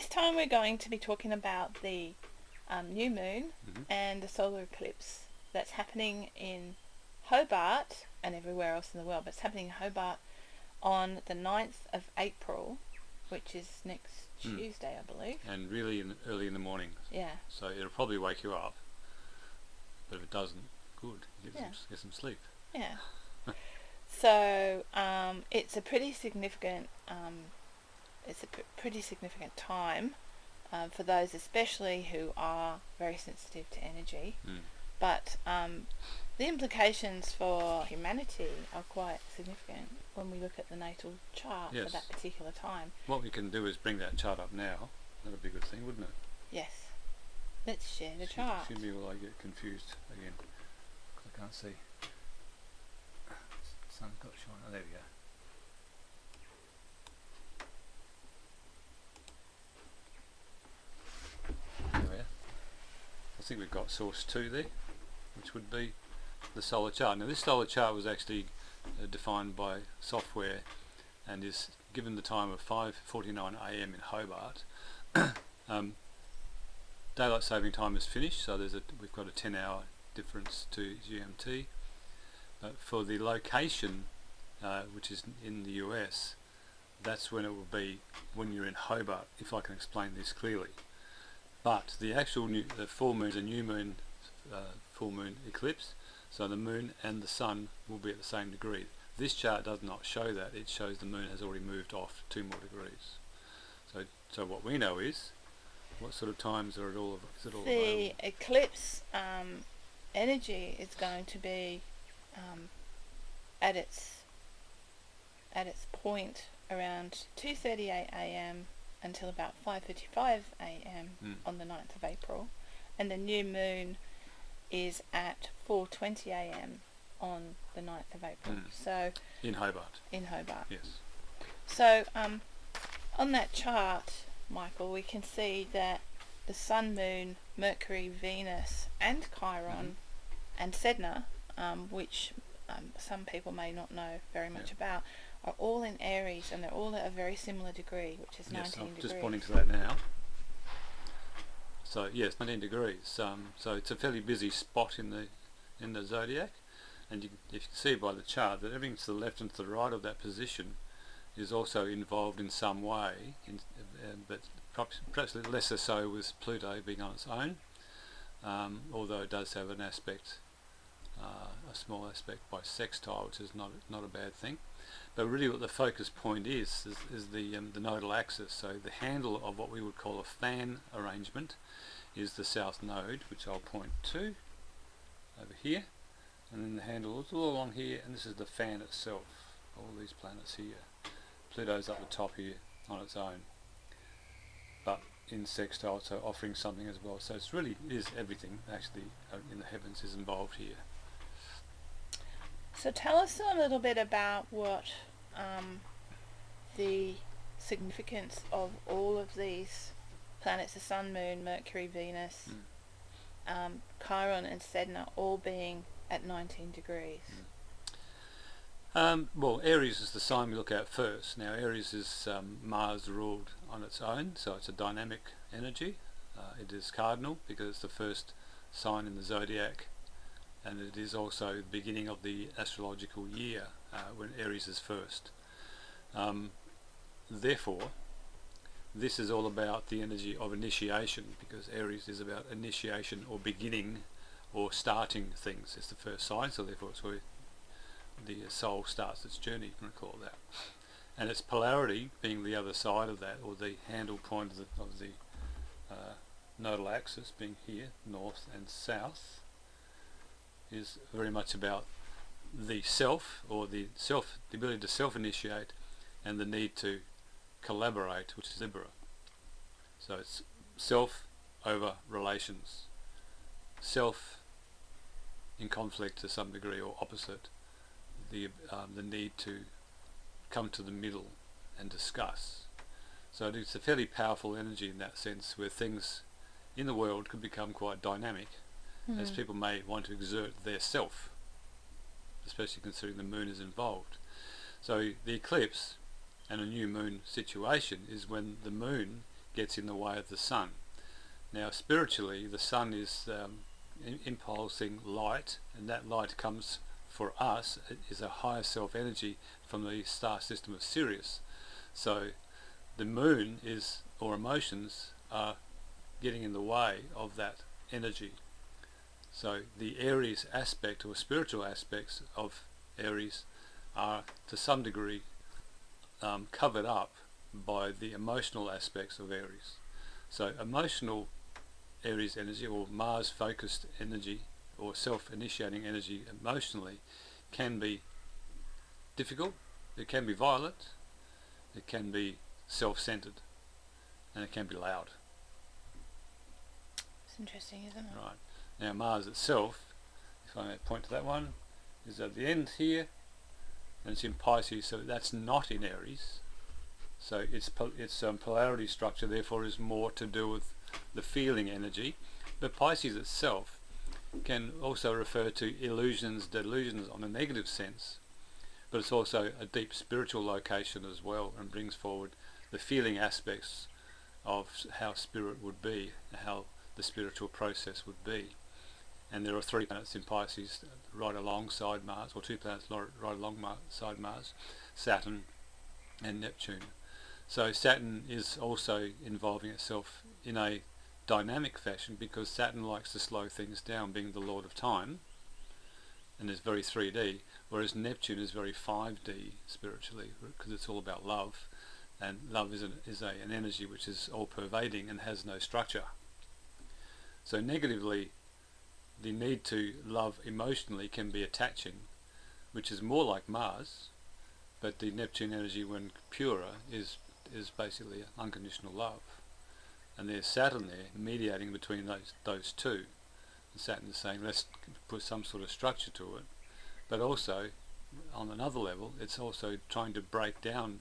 this time we're going to be talking about the new moon and the solar eclipse that's happening in Hobart and everywhere else in the world, but it's happening in Hobart on the 9th of April, which is next Tuesday, I believe. And really early in the morning. Yeah. So it'll probably wake you up, but if it doesn't, good. Get some sleep. Yeah. So it's a pretty significant time for those especially who are very sensitive to energy. But the implications for humanity are quite significant when we look at the natal chart for that particular time. What we can do is bring that chart up now. That would be a good thing, wouldn't it? Yes. Let's share the chart. Should be, will I get confused again? I can't see. Sun's got shine. Oh, there we go. There we are. I think we've got source 2 there, which would be the solar chart. Now this solar chart was actually defined by software and is given the time of 5:49 AM in Hobart. Daylight saving time is finished, so we've got a 10-hour difference to GMT. But for the location, which is in the US, that's when it will be when you're in Hobart, if I can explain this clearly. But the actual the full moon is a new moon, full moon eclipse, so the moon and the sun will be at the same degree. This chart does not show that. It shows the moon has already moved off 2 more degrees. So what we know is, what sort of times are it all? Is it all the available? Eclipse energy is going to be at its point around 2:38 AM until about 5:55 AM on the 9th of April, and the new moon is at 4:20 AM on the 9th of April. So in Hobart. Yes. So on that chart, Michael, we can see that the Sun, Moon, Mercury, Venus and Chiron and Sedna, which some people may not know very much about, are all in Aries, and they're all at a very similar degree, which is 19 degrees. Just pointing to that now. So yes, 19 degrees. So it's a fairly busy spot in the zodiac, and you can see by the chart that everything to the left and to the right of that position is also involved in some way, but perhaps lesser so with Pluto being on its own, although it does have an aspect, a small aspect by sextile, which is not a bad thing. But really what the focus point is the nodal axis. So the handle of what we would call a fan arrangement is the south node, which I'll point to over here, and then the handle is all along here, and this is the fan itself, all these planets here. Pluto's up the top here on its own, but in sextile, so offering something as well. So it's really is everything actually in the heavens is involved here. So tell us a little bit about what the significance of all of these planets, the Sun, Moon, Mercury, Venus, Chiron and Sedna, all being at 19 degrees. Well, Aries is the sign we look at first. Now Aries is Mars ruled on its own, so it's a dynamic energy. It is cardinal because it's the first sign in the zodiac, and it is also the beginning of the astrological year when Aries is first. Therefore, this is all about the energy of initiation, because Aries is about initiation or beginning or starting things. It's the first sign, so therefore it's where the soul starts its journey, you can call it that. And its polarity being the other side of that, or the handle point of the nodal axis being here, north and south, is very much about the self, or the ability to self-initiate, and the need to collaborate, which is Libra. So it's self over relations, self in conflict to some degree or opposite, the need to come to the middle and discuss. So it's a fairly powerful energy in that sense, where things in the world could become quite dynamic, as people may want to exert their self, especially considering the moon is involved. So the eclipse and a new moon situation is when the moon gets in the way of the sun. Now spiritually, the sun is impulsing light, and that light comes for us is a higher self energy from the star system of Sirius. So the moon is, or emotions are getting in the way of that energy. So the Aries aspect or spiritual aspects of Aries are to some degree covered up by the emotional aspects of Aries. So emotional Aries energy, or Mars focused energy, or self-initiating energy emotionally, can be difficult, it can be violent, it can be self-centered, and it can be loud. It's interesting, isn't it? Right. Now Mars itself, if I may point to that one, is at the end here, and it's in Pisces, so that's not in Aries. So its polarity structure therefore is more to do with the feeling energy. But Pisces itself can also refer to illusions, delusions on a negative sense, but it's also a deep spiritual location as well, and brings forward the feeling aspects of how spirit would be, how the spiritual process would be. And there are 3 planets in Pisces right alongside Mars, or 2 planets right alongside Mars, Saturn and Neptune. So Saturn is also involving itself in a dynamic fashion, because Saturn likes to slow things down, being the lord of time, and is very 3D, whereas Neptune is very 5D spiritually, because it's all about love, and love is an energy which is all pervading and has no structure. So negatively, the need to love emotionally can be attaching, which is more like Mars, but the Neptune energy, when purer, is basically unconditional love. And there's Saturn there mediating between those two. And Saturn is saying, let's put some sort of structure to it. But also, on another level, it's also trying to break down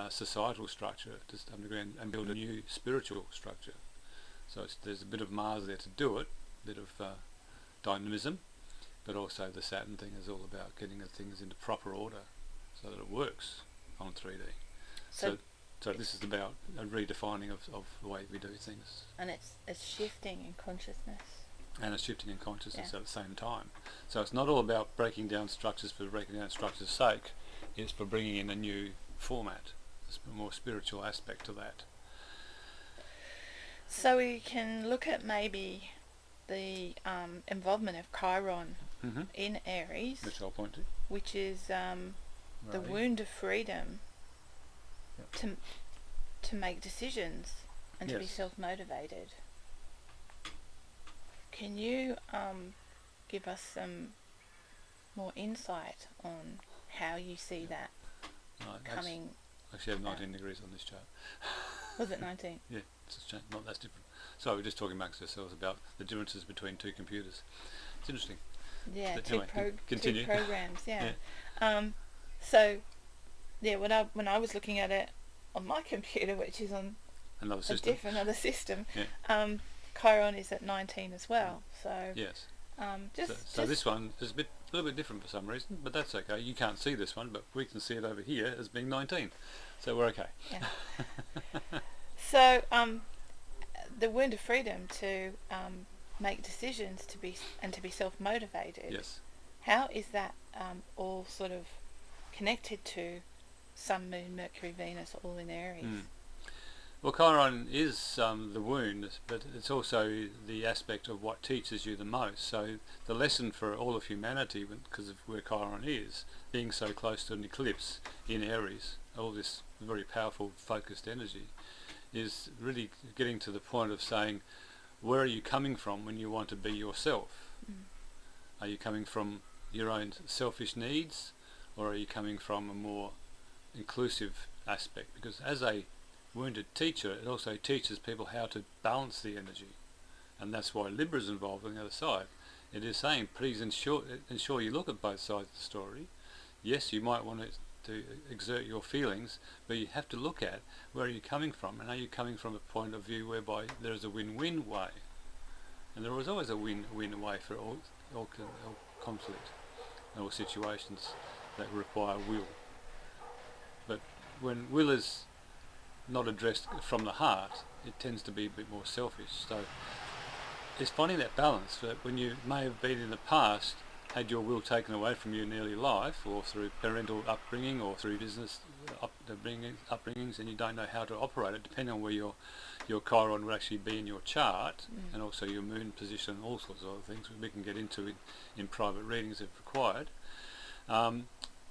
societal structure to some degree and build a new spiritual structure. So there's a bit of Mars there to do it, a bit of dynamism, but also the Saturn thing is all about getting the things into proper order so that it works on 3D. So this is about a redefining of the way we do things. And it's shifting in consciousness. And it's shifting in consciousness at the same time. So it's not all about breaking down structures for breaking down structures' sake, it's for bringing in a new format. There's a more spiritual aspect to that. So we can look at maybe the involvement of Chiron in Aries, which I'll point to. which is the wound of freedom to make decisions and to be self-motivated. Can you give us some more insight on how you see that coming? Actually, I have 19 degrees on this chart. Was it 19? Yeah, that's different. So we're just talking amongst ourselves about the differences between 2 computers. It's interesting. Yeah, But two programs. So when I was looking at it on my computer, which is on another system, Chiron is at 19 as well. So yes. So this one is a little bit different for some reason, but that's okay. You can't see this one, but we can see it over here as being 19. So we're okay. Yeah. So the wound of freedom to make decisions to be self-motivated. Yes. How is that all sort of connected to Sun, Moon, Mercury, Venus, all in Aries? Well, Chiron is the wound, but it's also the aspect of what teaches you the most. So the lesson for all of humanity, because of where Chiron is, being so close to an eclipse in Aries, all this very powerful focused energy, is really getting to the point of saying, where are you coming from when you want to be yourself? Are you coming from your own selfish needs, or are you coming from a more inclusive aspect? Because as a wounded teacher, it also teaches people how to balance the energy, and that's why Libra is involved on the other side. It is saying, please ensure you look at both sides of the story. Yes, you might want to exert your feelings, but you have to look at where are you coming from, and are you coming from a point of view whereby there is a win-win way? And there is always a win-win way for all conflict and all situations that require will. But when will is not addressed from the heart, it tends to be a bit more selfish. So it's finding that balance that when you may have been in the past, had your will taken away from you in early life, or through parental upbringing, or through business upbringings, and you don't know how to operate it, depending on where your Chiron will actually be in your chart, and also your moon position, all sorts of other things we can get into in private readings if required.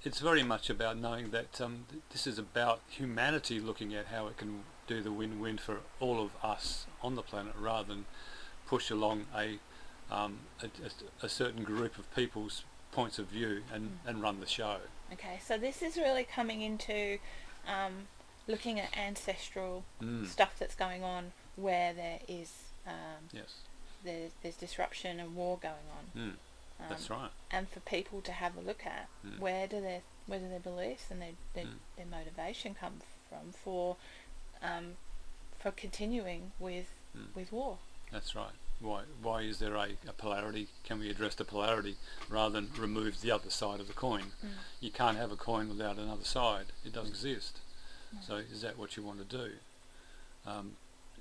It's very much about knowing that this is about humanity looking at how it can do the win-win for all of us on the planet, rather than push along a certain group of people's points of view and run the show. Okay, so this is really coming into looking at ancestral stuff that's going on where there is Yes. there's disruption and war going on. That's right. And for people to have a look at where do their beliefs and their motivation come from for continuing with war. That's right. Why is there a polarity? Can we address the polarity rather than remove the other side of the coin? You can't have a coin without another side. It doesn't exist. So is that what you want to do?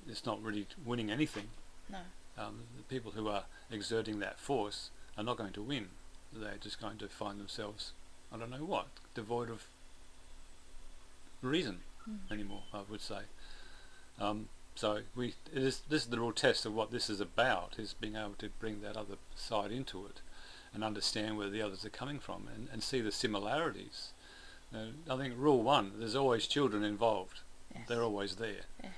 It's not really winning anything. No. The people who are exerting that force are not going to win. They're just going to find themselves, I don't know what, devoid of reason anymore, I would say. So this is the real test of what this is about, is being able to bring that other side into it and understand where the others are coming from and see the similarities. I think rule one, there's always children involved. Yes. They're always there. Yes.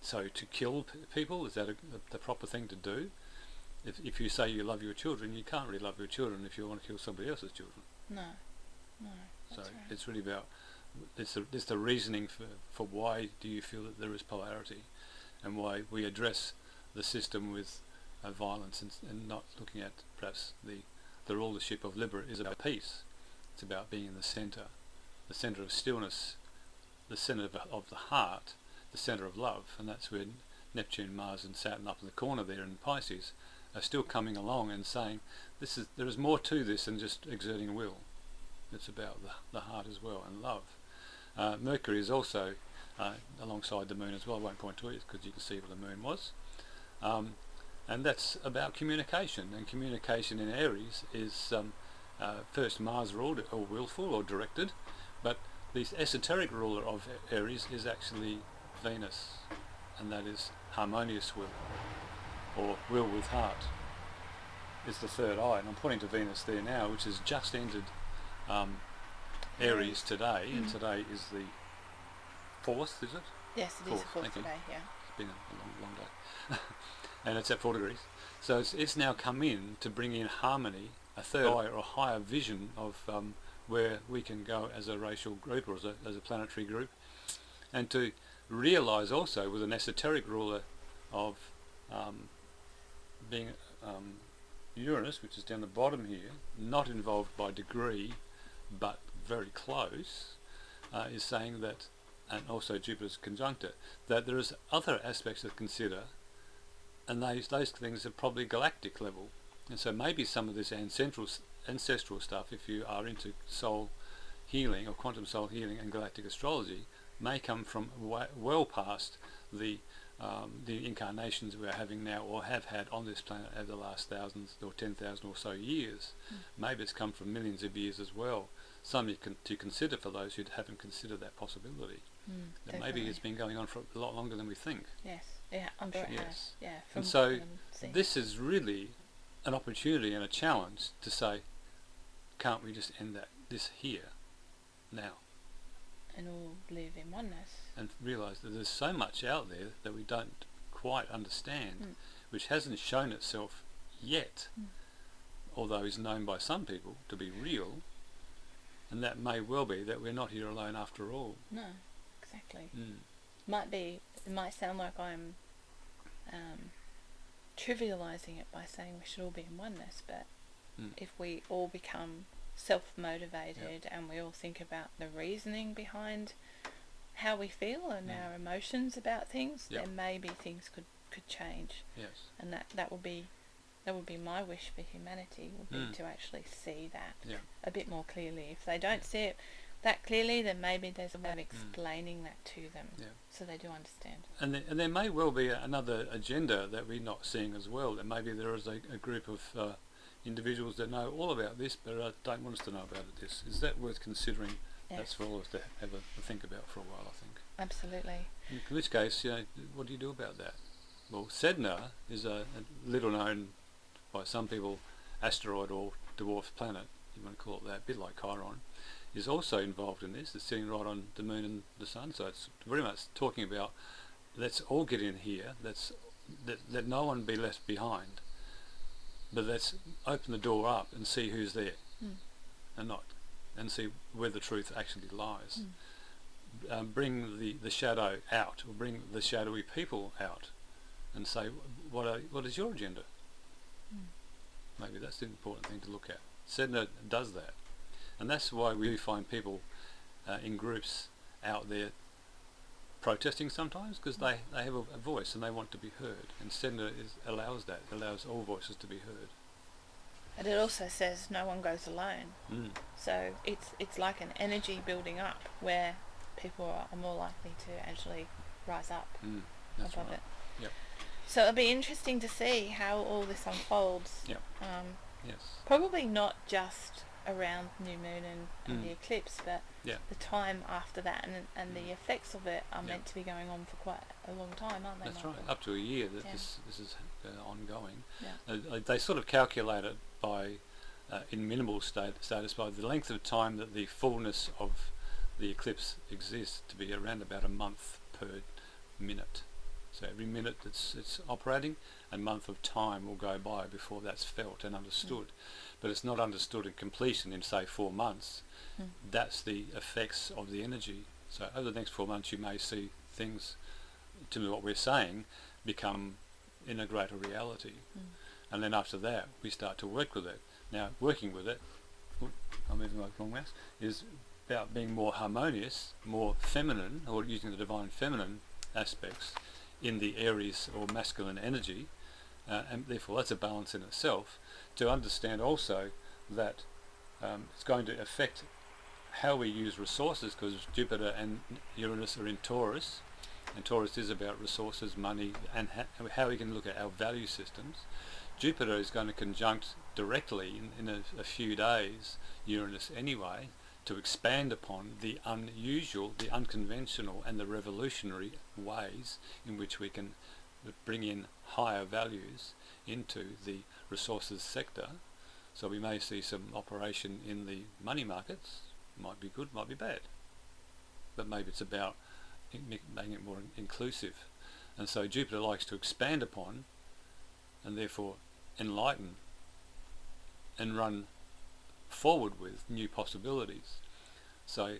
So to kill people, is that the proper thing to do? If you say you love your children, you can't really love your children if you want to kill somebody else's children. No. So That's right. it's really about it's the reasoning for why do you feel that there is polarity, and why we address the system with violence and not looking at perhaps the rulership of Libra is about peace. It's about being in the centre of stillness, the centre of the heart, the centre of love, and that's where Neptune, Mars and Saturn up in the corner there in Pisces are still coming along and saying there is more to this than just exerting will. It's about the heart as well, and love. Mercury is also alongside the moon as well. I won't point to it because you can see what the moon was. And that's about communication, and communication in Aries is first Mars ruled or willful or directed, but the esoteric ruler of Aries is actually Venus, and that is harmonious will, or will with heart. It's the third eye, and I'm pointing to Venus there now, which has just entered Aries today, and today is the 4th, is it? Yes, it is the 4th Thank you. today, yeah. It's been a long day. And it's at 4 degrees. So it's now come in to bring in harmony, a third eye or a higher vision of where we can go as a racial group or as a planetary group, and to realise also with an esoteric ruler of being Uranus, which is down the bottom here, not involved by degree but very close, is saying that, and also Jupiter's conjunctor, that there is other aspects to consider, and those things are probably galactic level. And so maybe some of this ancestral stuff, if you are into soul healing or quantum soul healing and galactic astrology, may come from well past the incarnations we are having now or have had on this planet over the last thousands or 10,000 or so years. Maybe it's come from millions of years as well. Some to consider for those who haven't considered that possibility. That maybe it's been going on for a lot longer than we think. Yes, yeah, I'm sure it has. Yeah, and so this is really an opportunity and a challenge to say, can't we just end this here, now? And all live in oneness. And realise that there's so much out there that we don't quite understand, which hasn't shown itself yet, although is known by some people to be real, and that may well be that we're not here alone after all. No, exactly. It might sound like I'm trivialising it by saying we should all be in oneness, but if we all become self-motivated and we all think about the reasoning behind how we feel and our emotions about things, then maybe things could change. Yes. And that would be my wish for humanity, would be to actually see that a bit more clearly. If they don't see it, that clearly, then maybe there's a way of explaining that to them, Yeah. so they do understand. And there may well be another agenda that we're not seeing as well. That maybe there is a group of individuals that know all about this, but don't want us to know about it. Is that worth considering? Yes. That's for all of us to have a think about for a while, I think. Absolutely. In which case, what do you do about that? Well, Sedna is a little known by some people asteroid or dwarf planet, you want to call it that, a bit like Chiron, is also involved in this. It's sitting right on the moon and the sun, so it's very much talking about let's all get in here, let no one be left behind, but let's open the door up and see who's there, and see where the truth actually lies. Bring the shadow out, or bring the shadowy people out, and say, what is your agenda? Maybe that's the important thing to look at. Sedna does that, and that's why we find people in groups out there protesting sometimes, because they have a voice and they want to be heard, and Sedna allows that, allows all voices to be heard. And it also says no one goes alone. So it's like an energy building up where people are more likely to actually rise up That's above right. it. Yep. So it'll be interesting to see how all this unfolds. Yep. Yes. Probably not just around new moon and the eclipse, but the time after that, and the effects of it are meant to be going on for quite a long time, aren't they? That's Michael? right, up to a year that this is ongoing. Yeah. They sort of calculate it by in minimal status by the length of time that the fullness of the eclipse exists to be around about a month per minute. So every minute it's operating, a month of time will go by before that's felt and understood. But it's not understood in completion in, say, 4 months. That's the effects of the energy. So over the next 4 months you may see things, to what we're saying, become in a greater reality. And then after that we start to work with it. Now, working with it, I'm moving like wrong mouse, is about being more harmonious, more feminine, or using the divine feminine aspects in the Aries or masculine energy, and therefore that's a balance in itself. To understand also that it's going to affect how we use resources, because Jupiter and Uranus are in Taurus, and Taurus is about resources, money, and how we can look at our value systems. Jupiter is going to conjunct directly in a few days Uranus anyway, to expand upon the unusual, the unconventional and the revolutionary ways in which we can bring in higher values into the resources sector. So we may see some operation in the money markets, might be good, might be bad, but maybe it's about making it more inclusive. And so Jupiter likes to expand upon and therefore enlighten and run forward with new possibilities. So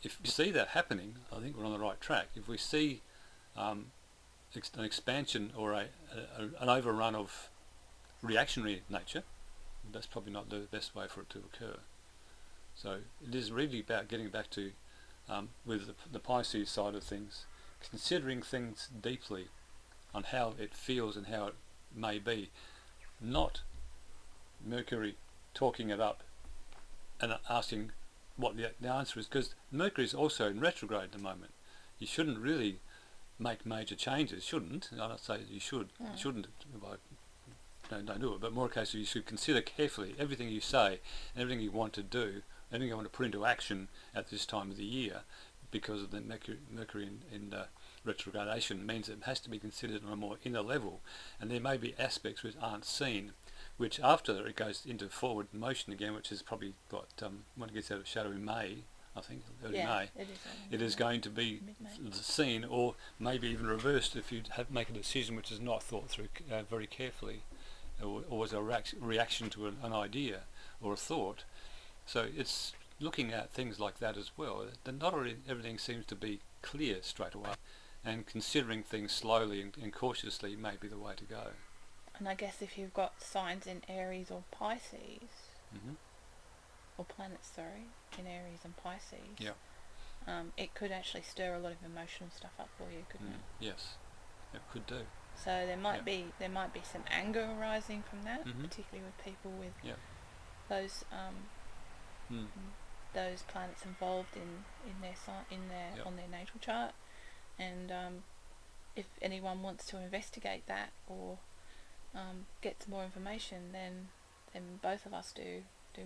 if you see that happening, I think we're on the right track. If we see an expansion or an overrun of reactionary nature, that's probably not the best way for it to occur. So it is really about getting back to, with the Pisces side of things, considering things deeply on how it feels and how it may be, not Mercury talking it up and asking what the answer is, because Mercury is also in retrograde at the moment. You shouldn't really make major changes, shouldn't. I don't say you should, shouldn't, don't do it, but more a case of you should consider carefully everything you say and everything you want to do, everything you want to put into action at this time of the year, because of the Mercury in retrogradation means it has to be considered on a more inner level, and there may be aspects which aren't seen, which after it goes into forward motion again, which is probably got, when it gets out of shadow in May, I think, early May, it is going to be seen, or maybe even reversed if you make a decision which is not thought through very carefully, or was a reaction to an idea or a thought. So it's looking at things like that as well. That not everything seems to be clear straight away, and considering things slowly and cautiously may be the way to go. And I guess if you've got signs in Aries or Pisces, or planets, in Aries and Pisces, it could actually stir a lot of emotional stuff up for you, couldn't it? Yes, it could do. So there might be some anger arising from that, particularly with people with those those planets involved in their Yep. on their natal chart, and if anyone wants to investigate that or get some more information, then both of us do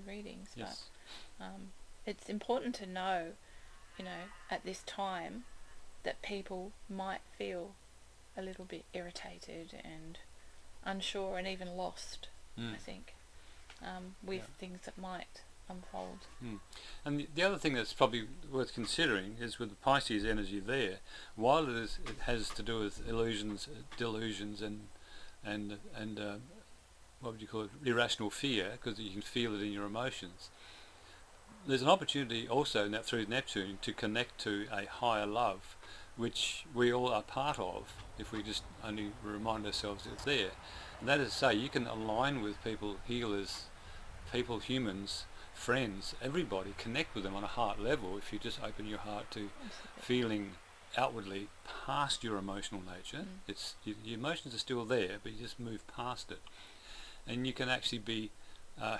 readings. Yes. But it's important to know, at this time, that people might feel a little bit irritated and unsure and even lost. I think with things that might unfold. And the other thing that's probably worth considering is with the Pisces energy there, while it has to do with illusions, delusions, and what would you call it, irrational fear, because you can feel it in your emotions. There's an opportunity also in that through Neptune to connect to a higher love, which we all are part of if we just only remind ourselves it's there. And that is to say, you can align with people, healers, people, humans, friends, everybody, connect with them on a heart level if you just open your heart to feeling outwardly past your emotional nature. It's your emotions are still there, but you just move past it, and you can actually be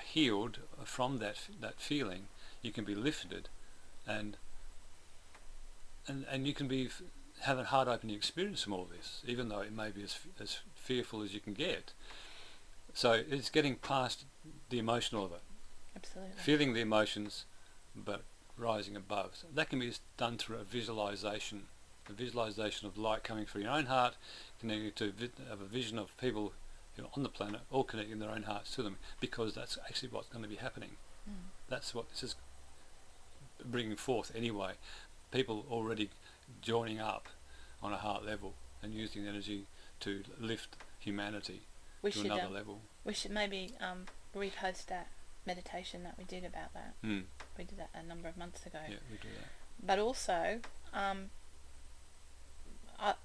healed from that feeling. You can be lifted, and you can be have a heart opening experience from all this, even though it may be as fearful as you can get. So it's getting past the emotional of it. Absolutely. Feeling the emotions, but rising above. So that can be done through a visualization of light coming from your own heart, connecting to a vision of people on the planet, all connecting their own hearts to them, because that's actually what's going to be happening. That's what this is bringing forth anyway. People already joining up on a heart level and using energy to lift humanity to another level. We should maybe repost that meditation that we did about that. We did that a number of months ago. Yeah, we do that. But also,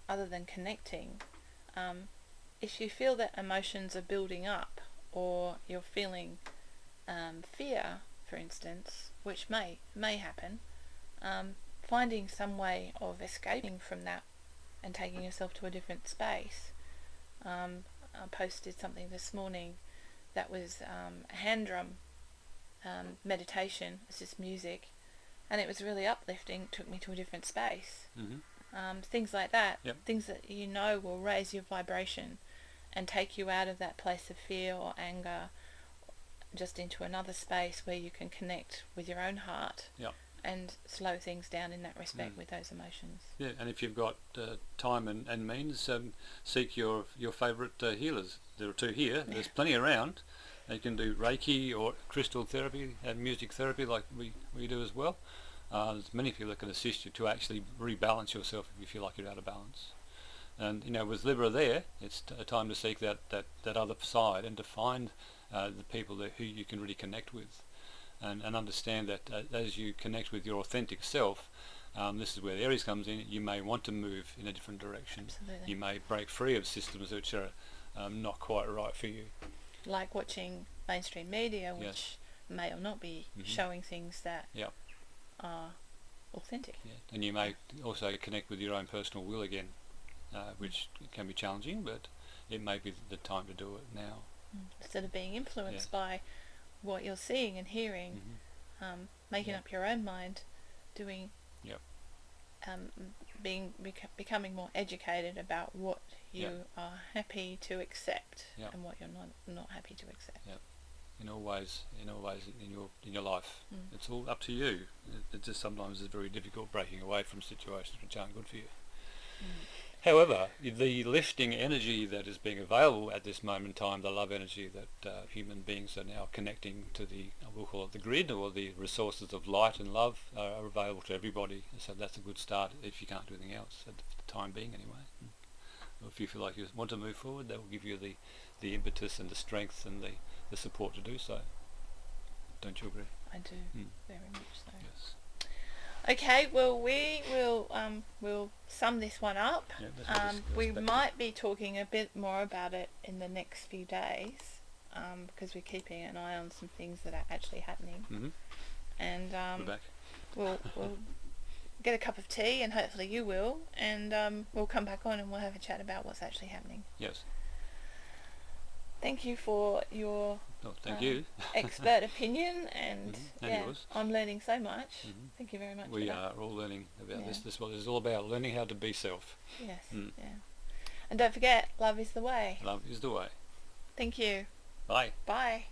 other than connecting, if you feel that emotions are building up, or you're feeling fear, for instance, which may happen, finding some way of escaping from that and taking yourself to a different space. I posted something this morning that was a hand drum meditation. It's just music, and it was really uplifting. It took me to a different space. Things like that, things that will raise your vibration and take you out of that place of fear or anger, just into another space where you can connect with your own heart and slow things down in that respect with those emotions. Yeah, and if you've got time and means, seek your favourite healers. There are two here. There's plenty around. You can do Reiki or crystal therapy and music therapy like we do as well. There's many people that can assist you to actually rebalance yourself if you feel like you're out of balance. And with Libra there, it's a time to seek that other side and to find the people who you can really connect with, and understand that as you connect with your authentic self, this is where the Aries comes in. You may want to move in a different direction. Absolutely. You may break free of systems which are not quite right for you. Like watching mainstream media, which may or not be showing things that are authentic. Yeah. And you may also connect with your own personal will again, which can be challenging, but it may be the time to do it now. Instead of being influenced by what you're seeing and hearing, making up your own mind, doing, becoming more educated about what you are happy to accept and what you're not happy to accept. In all ways in your life, it's all up to you. It just sometimes is very difficult breaking away from situations which aren't good for you. However, the lifting energy that is being available at this moment in time, the love energy that human beings are now connecting to we'll call it the grid, or the resources of light and love are available to everybody. So that's a good start if you can't do anything else at the time being anyway. Or if you feel like you want to move forward, that will give you the impetus and the strength and the support to do so. Don't you agree? I do, very much so. Yes. Okay, well, we will we'll sum this one up. We might be talking a bit more about it in the next few days, because we're keeping an eye on some things that are actually happening. And we're back. We'll get a cup of tea, and hopefully you will, and we'll come back on and we'll have a chat about what's actually happening. Yes. Thank you for your Oh, thank you. expert opinion, and And yeah, yours. I'm learning so much. Mhm. Thank you very much. We for that. are all learning about this. Yeah. This is what it's all about, learning how to be self. Yes. Mm. Yeah. And don't forget, love is the way. Love is the way. Thank you. Bye. Bye.